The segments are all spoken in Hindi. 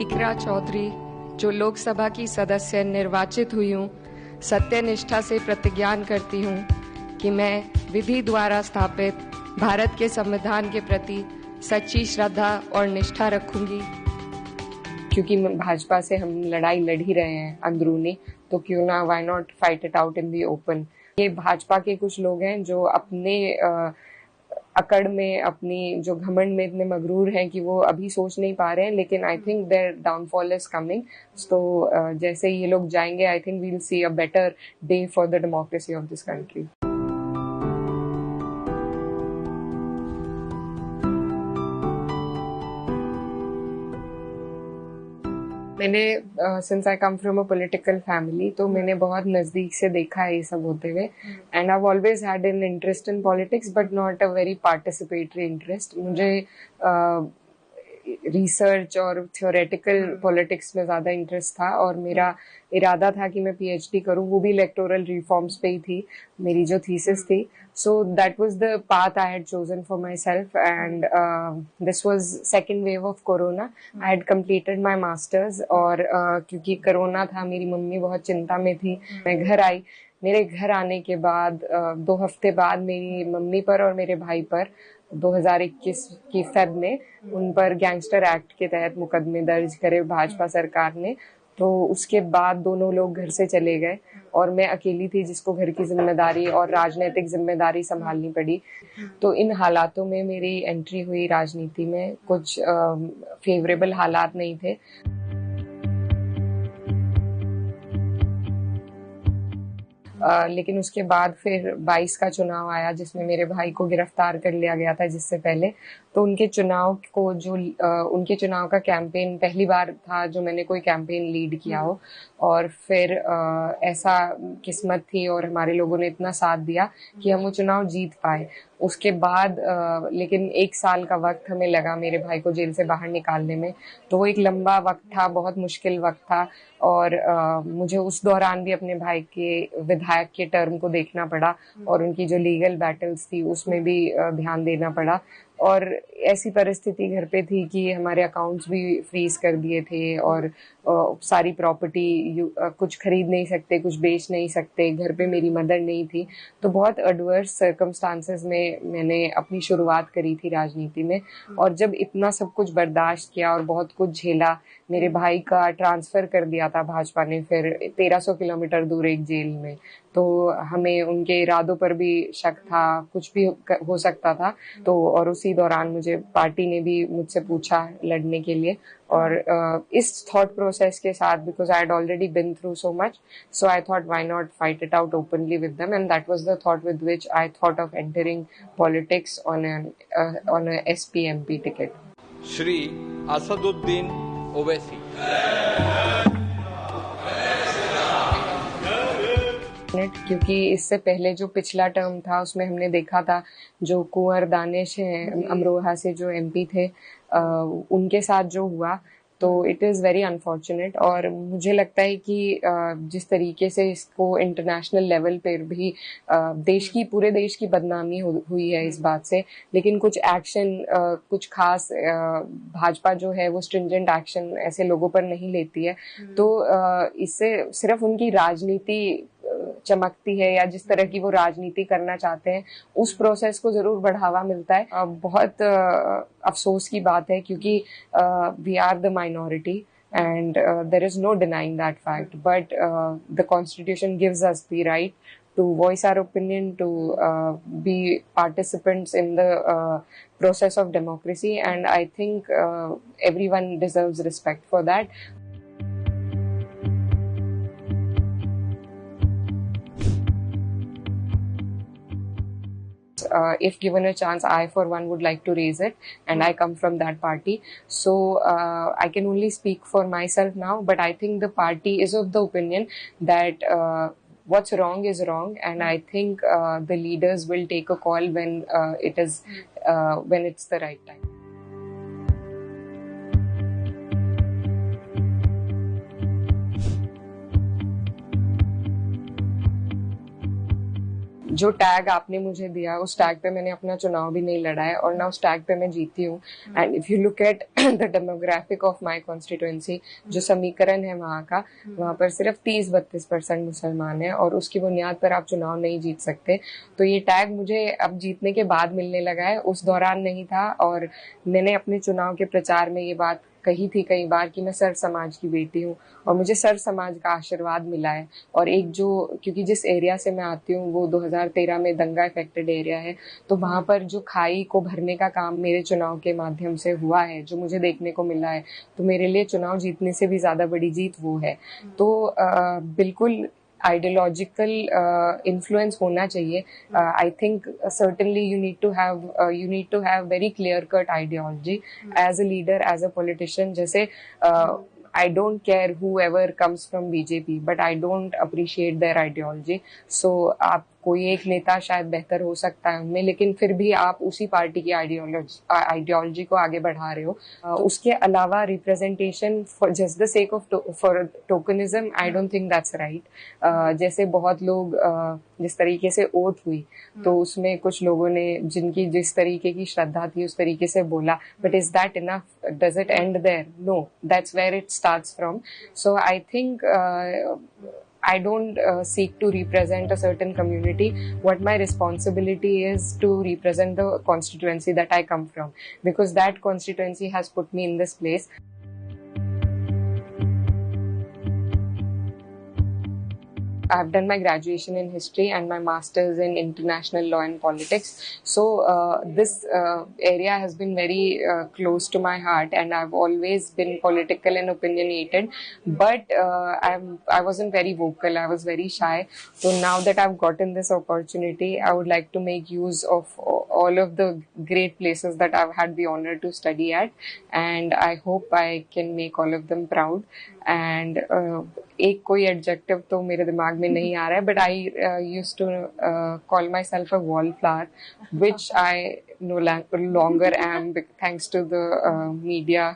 इकरा चौधरी, जो लोकसभा की सदस्य निर्वाचित हुई हूँ, सत्यनिष्ठा से प्रतिज्ञान करती हूँ कि मैं विधि द्वारा स्थापित भारत के संविधान के प्रति सच्ची श्रद्धा और निष्ठा रखूंगी। क्योंकि भाजपा से हम लड़ाई लड़ ही रहे हैं अंदरूनी, तो क्यों ना, why not fight it out in the open. ये भाजपा के कुछ लोग हैं जो अपने अकड़ में, अपनी जो घमंड में इतने मगरूर हैं कि वो अभी सोच नहीं पा रहे हैं, लेकिन I think their downfall is coming. तो जैसे ये लोग जाएंगे, I think we will see a better day for the democracy of this country. मैंने since I come from a political family, तो मैंने बहुत नज़दीक से देखा है ये सब होते हुए, and I always had an interest in politics but not a very participatory interest. मुझे रिसर्च और थ्योरेटिकल पॉलिटिक्स में ज़्यादा इंटरेस्ट था, और मेरा इरादा था कि मैं पीएचडी करूं, वो भी इलेक्टोरल रिफॉर्म्स पे ही थी मेरी जो थीसिस थी। So that was the path I had chosen for myself, and this was second wave of corona. I had completed my masters, और क्योंकि कोरोना था, मेरी मम्मी बहुत चिंता में थी। मैं घर आई, मेरे घर आने के बाद 2 हफ्ते बाद मेरी मम्मी पर और मेरे भाई पर 2021 की फेब में उन पर गैंगस्टर एक्ट के तहत मुकदमे दर्ज करे भाजपा सरकार ने। तो उसके बाद दोनों लोग घर से चले गए और मैं अकेली थी जिसको घर की जिम्मेदारी और राजनीतिक जिम्मेदारी संभालनी पड़ी। तो इन हालातों में मेरी एंट्री हुई राजनीति में। कुछ फेवरेबल हालात नहीं थे। लेकिन उसके बाद फिर 22 का चुनाव आया जिसमें मेरे भाई को गिरफ्तार कर लिया गया था जिससे पहले। तो उनके चुनाव का कैंपेन पहली बार था जो मैंने कोई कैंपेन लीड किया हो, और फिर ऐसा किस्मत थी और हमारे लोगों ने इतना साथ दिया कि हम वो चुनाव जीत पाए। उसके बाद लेकिन 1 साल का वक्त हमें लगा मेरे भाई को जेल से बाहर निकालने में। तो वो एक लंबा वक्त था, बहुत मुश्किल वक्त था, और मुझे उस दौरान भी अपने भाई के विधायक के टर्म को देखना पड़ा और उनकी जो लीगल बैटल्स थी उसमें भी ध्यान देना पड़ा। और ऐसी परिस्थिति घर पे थी कि हमारे अकाउंट्स भी फ्रीज कर दिए थे, और सारी प्रॉपर्टी कुछ खरीद नहीं सकते, कुछ बेच नहीं सकते, घर पे मेरी मदर नहीं थी। तो बहुत एडवर्स सर्कमस्टांसेस में मैंने अपनी शुरुआत करी थी राजनीति में। और जब इतना सब कुछ बर्दाश्त किया और बहुत कुछ झेला, मेरे भाई का ट्रांसफर कर दिया था भाजपा ने फिर 1300 किलोमीटर दूर एक जेल में। तो हमें उनके इरादों पर भी शक था, कुछ भी हो सकता था। तो और उसी दौरान मुझे पार्टी ने भी मुझसे पूछा लड़ने के लिए, और इस थॉट प्रोसेस के साथ, because I had already been through so much, so I thought why not fight it out openly with them, and that was the thought with which I thought of entering politics on a SP MP ticket. Shri Asaduddin Owaisi. क्योंकि इससे पहले जो पिछला टर्म था उसमें हमने देखा था जो कुंवर दानिश हैं अमरोहा से जो एमपी थे, उनके साथ जो हुआ, तो इट इज़ वेरी अनफॉर्चुनेट। और मुझे लगता है कि जिस तरीके से इसको इंटरनेशनल लेवल पर भी पूरे देश की बदनामी हुई है इस बात से, लेकिन कुछ एक्शन, कुछ खास भाजपा जो है वो स्ट्रिंजेंट एक्शन ऐसे लोगों पर नहीं लेती है। तो इससे सिर्फ उनकी राजनीति चमकती है, या जिस तरह की वो राजनीति करना चाहते हैं उस प्रोसेस को जरूर बढ़ावा मिलता है। बहुत अफसोस की बात है, क्योंकि we are the minority and there is no denying that fact, but the constitution gives us the right to voice our opinion, to be participants in the process of democracy, and I think everyone deserves respect for that. If given a chance, I for one would like to raise it, and I come from that party, so I can only speak for myself now, but I think the party is of the opinion that what's wrong is wrong, and I think the leaders will take a call when it's the right time. जो टैग आपने मुझे दिया उस टैग पे मैंने अपना चुनाव भी नहीं लड़ा है और ना उस टैग पे मैं जीती हूँ। And if you look at the demographic of my constituency, जो समीकरण है वहाँ का, वहाँ पर सिर्फ 30-32% मुसलमान है और उसकी बुनियाद पर आप चुनाव नहीं जीत सकते। तो ये टैग मुझे अब जीतने के बाद मिलने लगा है, उस दौरान नहीं था। और मैंने अपने चुनाव के प्रचार में ये बात कही थी कई बार कि मैं सर समाज की बेटी हूँ और मुझे सर समाज का आशीर्वाद मिला है। और एक जो, क्योंकि जिस एरिया से मैं आती हूँ वो 2013 में दंगा इफेक्टेड एरिया है, तो वहां पर जो खाई को भरने का काम मेरे चुनाव के माध्यम से हुआ है, जो मुझे देखने को मिला है, तो मेरे लिए चुनाव जीतने से भी ज्यादा बड़ी जीत वो है। तो बिल्कुल आइडियोलॉजिकल इन्फ्लुएंस होना चाहिए। I think certainly you need to have very clear cut ideology as a leader, as a politician. जैसे I don't care whoever comes from BJP, but I don't appreciate their ideology. So आप कोई एक नेता शायद बेहतर हो सकता है उनमें, लेकिन फिर भी आप उसी पार्टी की आइडियोलॉजी को आगे बढ़ा रहे हो। उसके अलावा representation for just the sake of for tokenism, I don't think that's right. जैसे बहुत लोग जिस तरीके से ओथ हुई, तो उसमें कुछ लोगों ने जिनकी जिस तरीके की श्रद्धा थी उस तरीके से बोला, but is that enough? Does it end there? No, that's where it starts from. So I think I don't seek to represent a certain community. What my responsibility is to represent the constituency that I come from, because that constituency has put me in this place. I've done my graduation in history and my master's in international law and politics. So this area has been very close to my heart, and I've always been political and opinionated. But I wasn't very vocal. I was very shy. So now that I've gotten this opportunity, I would like to make use of all of the great places that I've had the honor to study at, and I hope I can make all of them proud. And एक कोई एडजेक्टिव तो मेरे दिमाग में नहीं आ रहा है, but I used to call myself a wallflower, which I no longer am thanks to the media.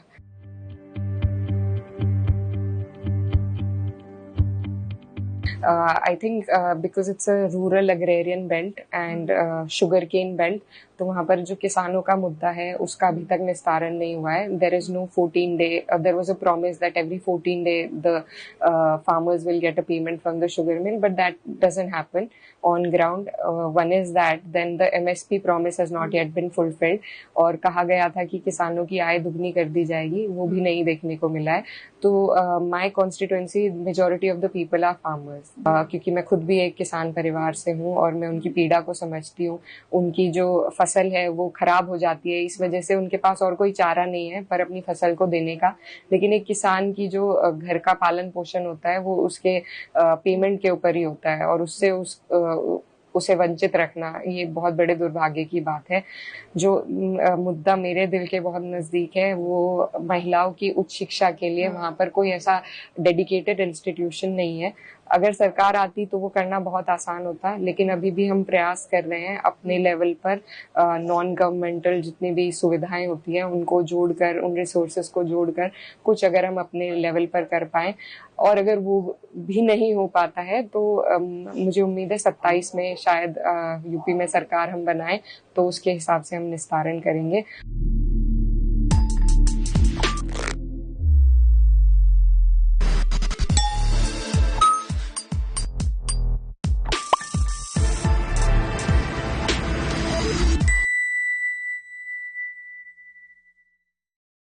I think because it's a rural agrarian belt and sugarcane belt, तो वहाँ पर जो किसानों का मुद्दा है उसका अभी तक निस्तारण नहीं हुआ है. There is no 14-day. There was a promise that every 14-day the farmers will get a payment from the sugar mill, but that doesn't happen on ground. One is that then the MSP promise has not yet been fulfilled. और कहा गया था कि किसानों की आय दुगनी कर दी जाएगी, वो भी नहीं देखने को मिला है. तो my constituency majority of the people are farmers. क्योंकि मैं खुद भी एक किसान परिवार से हूँ और मैं उनकी पीड़ा को समझती हूँ. उनकी जो फसल है वो खराब हो जाती है, इस वजह से उनके पास और कोई चारा नहीं है पर अपनी फसल को देने का. लेकिन एक किसान की जो घर का पालन पोषण होता है वो उसके पेमेंट के ऊपर ही होता है, और उससे उसे वंचित रखना ये बहुत बड़े दुर्भाग्य की बात है. जो मुद्दा मेरे दिल के बहुत नजदीक है वो महिलाओं की उच्च शिक्षा के लिए वहां पर कोई ऐसा डेडिकेटेड इंस्टीट्यूशन नहीं है. अगर सरकार आती तो वो करना बहुत आसान होता, लेकिन अभी भी हम प्रयास कर रहे हैं अपने लेवल पर नॉन गवर्नमेंटल जितनी भी सुविधाएं होती हैं उनको जोड़कर, उन रिसोर्सेज को जोड़कर कुछ अगर हम अपने लेवल पर कर पाएं. और अगर वो भी नहीं हो पाता है तो मुझे उम्मीद है 27 में शायद यूपी में सरकार हम बनाएं, तो उसके हिसाब से हम निस्तारण करेंगे.